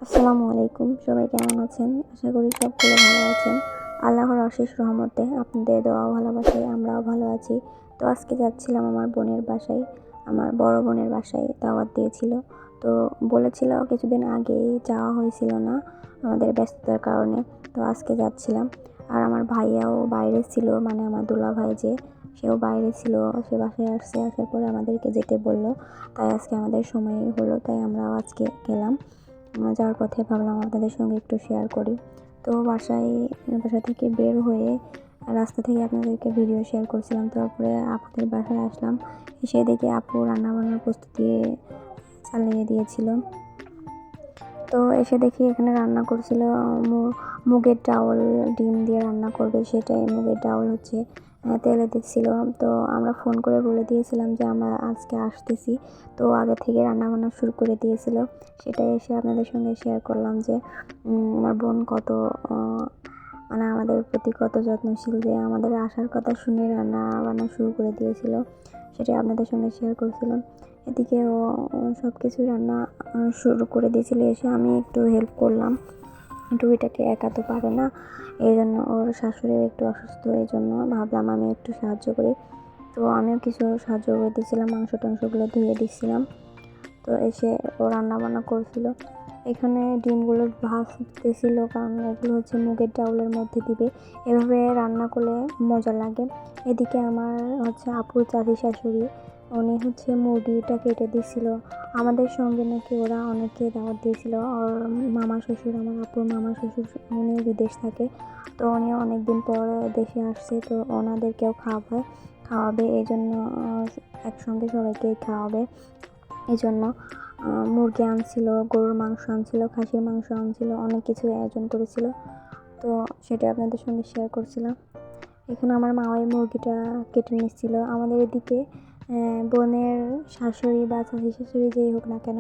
আসসালামু আলাইকুম, সবাই কেমন আছেন? আশা করি সকলে ভালো আছেন। আল্লাহর অশেষ রহমতে আপনাদের দোয়া ভালোবাসায় আমরাও ভালো আছি। তো আজকে যাচ্ছিলাম আমার বোনের বাসায়, আমার বড় বোনের বাসায় দাওয়াত দিয়েছিল। তো বলেছিল কিছুদিন আগেই, যাওয়া হয়েছিল না আমাদের ব্যস্ততার কারণে। তো আজকে যাচ্ছিলাম। আর আমার ভাইয়াও বাইরে ছিল, মানে আমার দুলা ভাই যে, সেও বাইরে ছিল। সে বাসায় আসছে, আসার পরে আমাদেরকে যেতে বললো। তাই আজকে আমাদের সময় হলো, তাই আমরাও আজকে গেলাম। যাওয়ার পথে ভাবলাম আপনাদের সঙ্গে একটু শেয়ার করি। তো বাসা থেকে বের হয়ে রাস্তা থেকে আপনাদেরকে ভিডিও শেয়ার করছিলাম। তারপরে আপুদের বাসায় আসলাম, এসে দেখি আপু রান্নাবান্নার প্রস্তুতি চালিয়ে দিয়েছিল। তো এসে দেখি এখানে রান্না করছিল মুগের ডাউল, ডিম দিয়ে রান্না করবে, সেটাই মুগের ডাউল হচ্ছে তেলে দিচ্ছিল। তো আমরা ফোন করে বলে দিয়েছিলাম যে আমরা আজকে আসতেছি। তো আগে থেকে রান্নাবান্না শুরু করে দিয়েছিল। সেটাই এসে আপনাদের সঙ্গে শেয়ার করলাম যে আমার বোন কত মানে আমাদের প্রতি কত যত্নশীল, যে আমাদের আসার কথা শুনে রান্না বান্না শুরু করে দিয়েছিল। সেটাই আপনাদের সঙ্গে শেয়ার করছিলাম। এদিকে ও সব কিছু রান্না শুরু করে দিয়েছিল, এসে আমি একটু হেল্প করলাম। টুকিটাকে একা তো পারে না, এই জন্য ওর শাশুড়িও একটু অসুস্থ, এই জন্য ভাবলাম আমি একটু সাহায্য করি। তো আমিও কিছু সাহায্য করে দিয়েছিলাম, মাংস টাংসগুলো ধুয়ে দিচ্ছিলাম। তো এসে ও রান্না বান্না করছিল। এখানে ডিমগুলো ভাজতেছিল, কারণ এগুলো হচ্ছে মুগের ডাউলের মধ্যে দিবে, এভাবে রান্না করলে মজা লাগে। এদিকে আমার হচ্ছে আপুর চাচি শাশুড়ি, উনি হচ্ছে মুরগিটা কেটে দিছিল। আমাদের সঙ্গে নাকি ওরা অনেকে দাওয়াত দিয়েছিল। ওর মামা শ্বশুর, আমার আপুর মামা শ্বশুর, উনিও বিদেশ থাকে। তো উনিও অনেকদিন পর দেশে আসছে, তো ওনাদেরকেও খাওয়াবে, এই জন্য একসঙ্গে সবাইকেই খাওয়াবে। এই জন্য মুরগি আনছিল, গরুর মাংস আনছিল, খাসির মাংস আনছিল, অনেক কিছু আয়োজন করেছিল। তো সেটা আপনাদের সঙ্গে শেয়ার করছিলাম। এখানে আমার মা ওই মুরগিটা কেটে নিচ্ছিল। আমাদের এদিকে বোনের শাশুড়ি বা চাচি শাশুড়ি যেই হোক না কেন,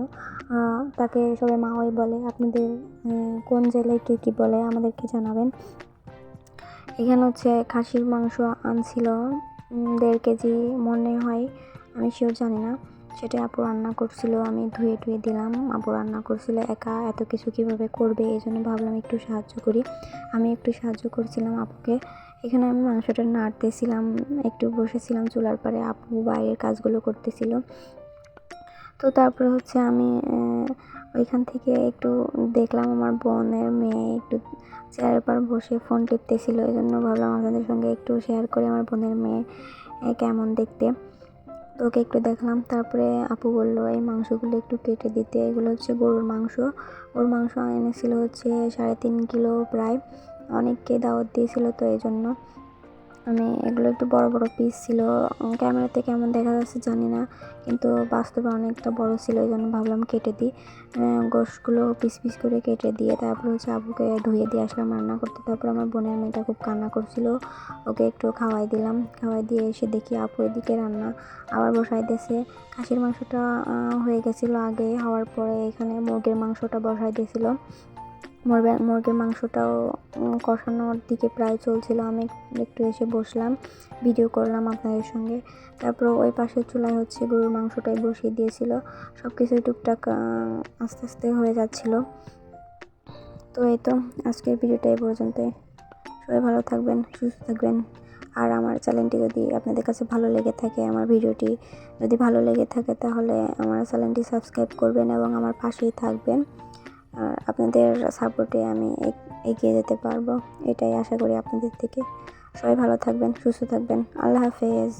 তাকে সবাই মাওয়াই বলে। আপনাদের কোন জেলায় কে কী বলে আমাদেরকে জানাবেন। এখানে হচ্ছে খাসির মাংস আনছিল 1.5 কেজি মনে হয়, আমি শিওর জানি না। সেটা আপু রান্না করছিল, আমি ধুয়ে টুয়ে দিলাম। আপু রান্না করছিল, একা এত কিছু কীভাবে করবে, এই জন্য ভাবলাম একটু সাহায্য করি। আমি একটু সাহায্য করছিলাম আপুকে। এখানে আমি মাংসটা নাড়তেছিলাম, একটু বসেছিলাম চুলার পাড়ে, আপু বাইরের কাজগুলো করতেছিল। তো তারপরে হচ্ছে আমি ওইখান থেকে একটু দেখলাম আমার বোনের মেয়ে একটু চেয়ারের পর বসে ফোন টিপতেছিল, এই জন্য ভাবলাম আপনাদের সঙ্গে একটু শেয়ার করে আমার বোনের মেয়ে কেমন দেখতে। তো ওকে একটু দেখলাম। তারপরে আপু বললো এই মাংসগুলো একটু কেটে দিতে। এগুলো হচ্ছে গরুর মাংস এনেছিল হচ্ছে 3.5 কিলো প্রায়, অনেককে দাওয়াত দিয়েছিল, তো এই জন্য আমি এগুলো একটু বড় বড় পিস ছিল। ক্যামেরাতে কেমন দেখা যাচ্ছে জানি না, কিন্তু বাস্তবে অনেকটা বড় ছিল, এই জন্য ভাবলাম কেটে দিই। গোশগুলো পিস পিস করে কেটে দিয়ে তারপর হচ্ছে আবুকে ধুয়ে দিয়ে আসলাম রান্না করতে। তারপর আমার বোনের মেয়েটা খুব কান্না করছিল, ওকে একটু খাওয়াই দিলাম। খাওয়াই দিয়ে এসে দেখি আপু এদিকে রান্না আবার বসাই দিয়েছে। খাসির মাংসটা হয়ে গেছিলো আগে, হওয়ার পরে এখানে মুরগির মাংসটা বসাই দিয়েছিল। মুরগির মাংসটাও কষানোর দিকে প্রায় চলছিল। আমি একটু এসে বসলাম, ভিডিও করলাম আপনাদের সঙ্গে। তারপর ওই পাশের চুলায় হচ্ছে গরুর মাংসটাই বসিয়ে দিয়েছিল। সব কিছুই টুকটাক আস্তে আস্তে হয়ে যাচ্ছিল। তো এই তো আজকের ভিডিওটা এই পর্যন্তই। সবাই ভালো থাকবেন, সুস্থ থাকবেন। আর আমার চ্যানেলটি যদি আপনাদের কাছে ভালো লেগে থাকে, আমার ভিডিওটি যদি ভালো লেগে থাকে, তাহলে আমার চ্যানেলটি সাবস্ক্রাইব করবেন এবং আমার পাশেই থাকবেন। আর আপনাদের সাপোর্টে আমি এগিয়ে যেতে পারবো, এটাই আশা করি আপনাদের থেকে। সবাই ভালো থাকবেন, সুস্থ থাকবেন। আল্লাহ হাফেজ।